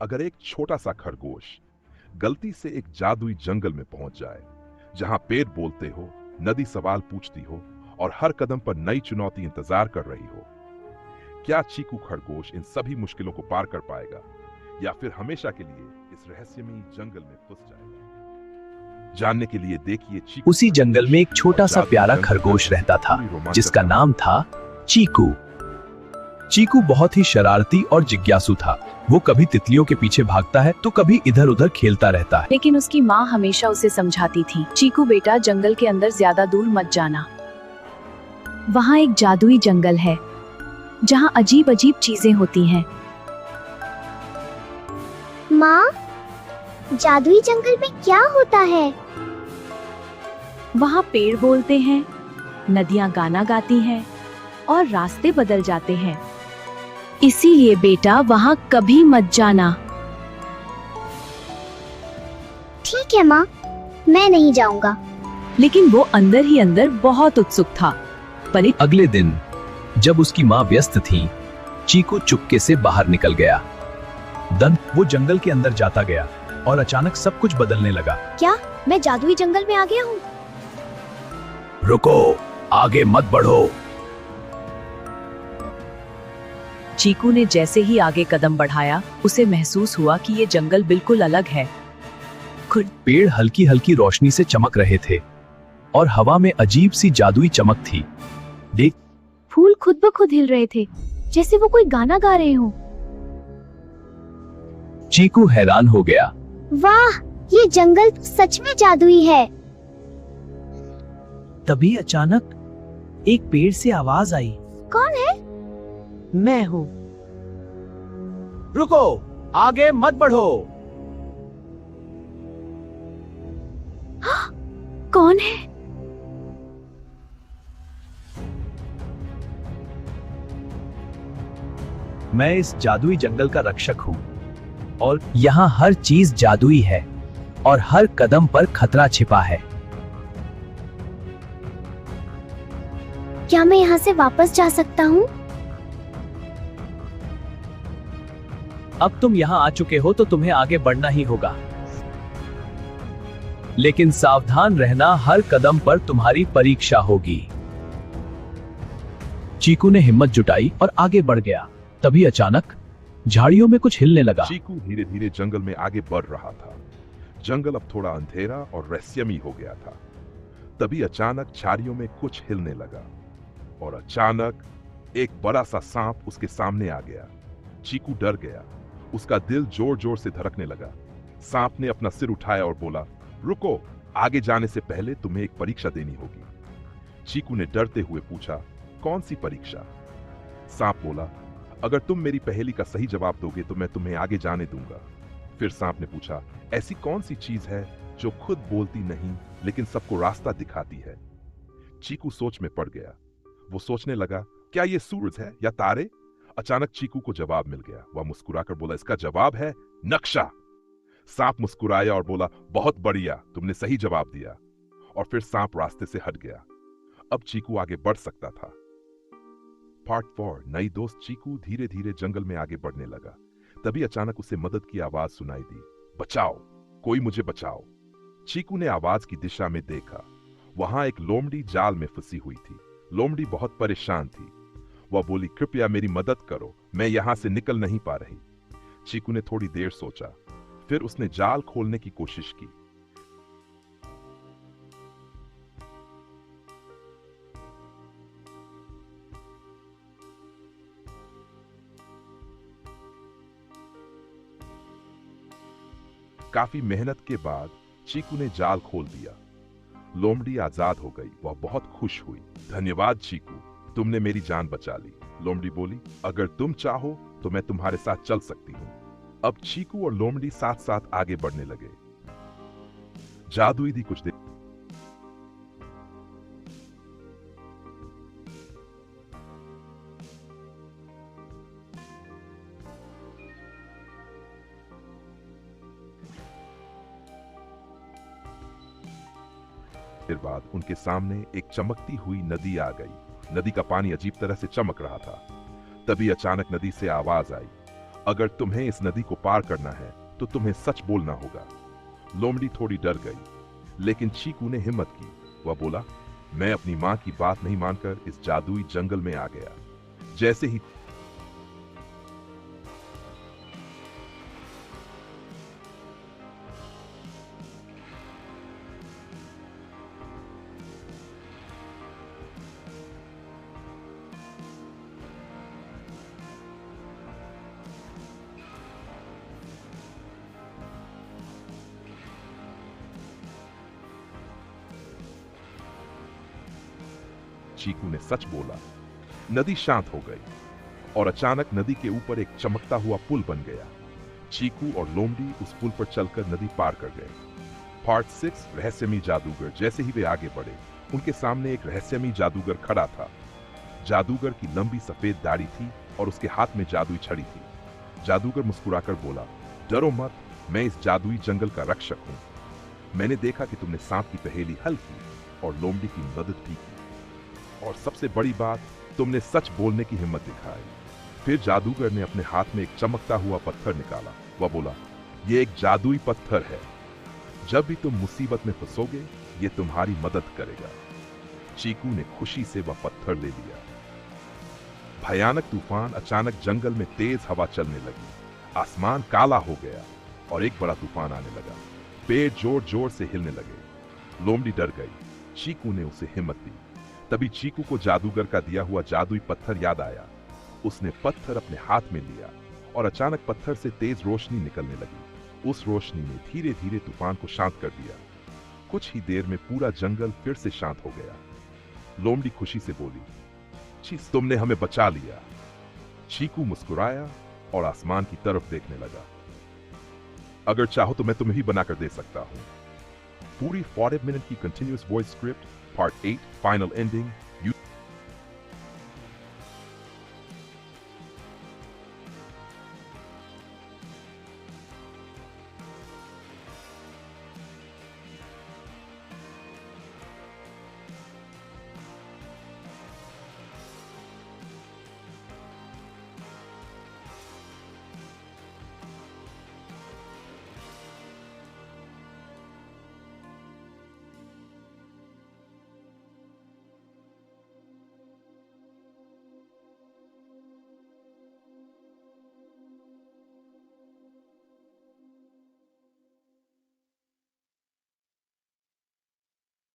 अगर एक छोटा सा खरगोश गलती से एक जादुई जंगल में पहुंच जाए, जहां पेड़ बोलते हो, नदी सवाल पूछती हो और हर कदम पर नई चुनौती इंतजार कर रही हो, क्या चीकू खरगोश इन सभी मुश्किलों को पार कर पाएगा या फिर हमेशा के लिए इस रहस्यमयी जंगल में फंस जाएगा? जानने के लिए देखिए चीकू। उसी जंगल में एक छोटा सा प्यारा खरगोश रहता था, जिसका नाम था चीकू। चीकू बहुत ही शरारती और जिज्ञासु था। वो कभी तितलियों के पीछे भागता है तो कभी इधर उधर खेलता रहता है। लेकिन उसकी माँ हमेशा उसे समझाती थी, चीकू बेटा, जंगल के अंदर ज्यादा दूर मत जाना। वहाँ एक जादुई जंगल है, जहाँ अजीब अजीब चीजें होती हैं। माँ, जादुई जंगल में क्या होता है? वहाँ पेड़ बोलते हैं, नदियाँ गाना गाती हैं और रास्ते बदल जाते हैं। इसीलिए बेटा वहाँ कभी मत जाना। ठीक है माँ, मैं नहीं जाऊंगा। लेकिन वो अंदर ही अंदर बहुत उत्सुक था। पर अगले दिन जब उसकी माँ व्यस्त थी, चीकू चुपके से बाहर निकल गया। वो जंगल के अंदर जाता गया और अचानक सब कुछ बदलने लगा। क्या मैं जादुई जंगल में आ गया हूँ? रुको, आगे मत बढ़ो। चीकू ने जैसे ही आगे कदम बढ़ाया, उसे महसूस हुआ कि ये जंगल बिल्कुल अलग है। पेड़ हल्की हल्की रोशनी से चमक रहे थे और हवा में अजीब सी जादुई चमक थी। देख, फूल खुद ब खुद हिल रहे थे, जैसे वो कोई गाना गा रहे हो। चीकू हैरान हो गया। वाह, ये जंगल तो सच में जादुई है। तभी अचानक एक पेड़ से आवाज आई। कौन है? मैं हूँ। रुको, आगे मत बढ़ो। कौन है? मैं इस जादुई जंगल का रक्षक हूँ और यहाँ हर चीज जादुई है और हर कदम पर खतरा छिपा है। क्या मैं यहाँ से वापस जा सकता हूँ? अब तुम यहाँ आ चुके हो तो तुम्हें आगे बढ़ना ही होगा, लेकिन सावधान रहना, हर कदम पर तुम्हारी परीक्षा होगी। चीकू ने हिम्मत जुटाई और आगे बढ़ गया। तभी अचानक झाड़ियों में कुछ हिलने लगा। चीकू धीरे धीरे जंगल में आगे बढ़ रहा था। जंगल अब थोड़ा अंधेरा और रहस्यमयी हो गया था। तभी अचानक झाड़ियों में कुछ हिलने लगा और अचानक एक बड़ा सा सांप उसके सामने आ गया। चीकू डर गया, उसका दिल जोर जोर से धड़कने लगा। सांप ने अपना सिर उठाया और बोला, रुको, आगे जाने से पहले तुम्हें एक परीक्षा देनी होगी। चीकू ने डरते हुए पूछा, कौन सी परीक्षा? सांप बोला, अगर तुम मेरी पहेली का सही जवाब दोगे तो मैं तुम्हें आगे जाने दूंगा। फिर सांप ने पूछा, ऐसी कौन सी चीज है जो खुद बोलती नहीं लेकिन सबको रास्ता दिखाती है? चीकू सोच में पड़ गया। वो सोचने लगा, क्या ये सूरज है या तारे? अचानक चीकू को जवाब मिल गया। वह मुस्कुराकर बोला, इसका जवाब है नक्शा। सांप मुस्कुराया और बोला, बहुत बढ़िया, तुमने सही जवाब दिया। और फिर सांप रास्ते से हट गया। अब चीकू आगे बढ़ सकता था। पार्ट 4, नई दोस्त। चीकू धीरे धीरे जंगल में आगे बढ़ने लगा। तभी अचानक उसे मदद की आवाज सुनाई दी, बचाओ, कोई मुझे बचाओ। चीकू ने आवाज की दिशा में देखा। वहां एक लोमड़ी जाल में फंसी हुई थी। लोमड़ी बहुत परेशान थी। वह बोली, कृपया मेरी मदद करो, मैं यहां से निकल नहीं पा रही। चीकू ने थोड़ी देर सोचा, फिर उसने जाल खोलने की कोशिश की। काफी मेहनत के बाद चीकू ने जाल खोल दिया। लोमड़ी आजाद हो गई। वह बहुत खुश हुई। धन्यवाद चीकू, तुमने मेरी जान बचा ली। लोमड़ी बोली, अगर तुम चाहो तो मैं तुम्हारे साथ चल सकती हूँ। अब चीकू और लोमड़ी साथ साथ आगे बढ़ने लगे। जादुई थी कुछ देर। फिर बाद उनके सामने एक चमकती हुई नदी आ गई। नदी का पानी अजीब तरह से चमक रहा था। तभी अचानक नदी से आवाज आई, अगर तुम्हें इस नदी को पार करना है तो तुम्हें सच बोलना होगा। लोमड़ी थोड़ी डर गई, लेकिन चीकू ने हिम्मत की। वह बोला, मैं अपनी मां की बात नहीं मानकर इस जादुई जंगल में आ गया। जैसे ही चीकू ने सच बोला। नदी शांत हो गई और अचानक नदी के ऊपर एक चमकता हुआ पुल बन गया। चीकू और लोमड़ी उस पुल पर चलकर नदी पार कर गए। पार्ट 6 रहस्यमयी जादूगर। जैसे ही वे आगे बढ़े, उनके सामने एक रहस्यमयी जादूगर खड़ा था। जादूगर की लंबी सफेद दाढ़ी थी और उसके हाथ में जादुई छड़ी थी। जादूगर मुस्कुराकर बोला, डरो मत, मैं इस जादुई जंगल का रक्षक हूं। मैंने देखा कि तुमने सांप की पहेली हल की और लोमड़ी की मदद भी की, और सबसे बड़ी बात, तुमने सच बोलने की हिम्मत दिखाई। फिर जादूगर ने अपने हाथ में एक चमकता हुआ पत्थर निकाला। वह बोला, यह एक जादुई पत्थर है। जब भी तुम मुसीबत में फंसोगे, ये तुम्हारी मदद करेगा। चीकू ने खुशी से वह पत्थर ले लिया। भयानक तूफान अचानक जंगल में तेज हवा चलने लगी। आसमान काला हो गया और एक बड़ा तूफान आने लगा। पेड़ जोर जोर से हिलने लगे। लोमड़ी डर गई। चीकू ने उसे हिम्मत दी। तभी चीकू को जादूगर का दिया हुआ जादुई पत्थर याद आया। उसने पत्थर अपने हाथ में लिया और अचानक पत्थर से तेज रोशनी निकलने लगी। उस रोशनी ने धीरे धीरे तूफान को शांत कर दिया। कुछ ही देर में पूरा जंगल फिर से शांत हो गया। लोमड़ी खुशी से बोली, चीस, तुमने हमें बचा लिया। चीकू मुस्कुराया और आसमान की तरफ देखने लगा। अगर चाहो तो मैं तुम्हें भी बनाकर दे सकता हूं। पूरी 40 मिनट की continuous voice script, part 8 final ending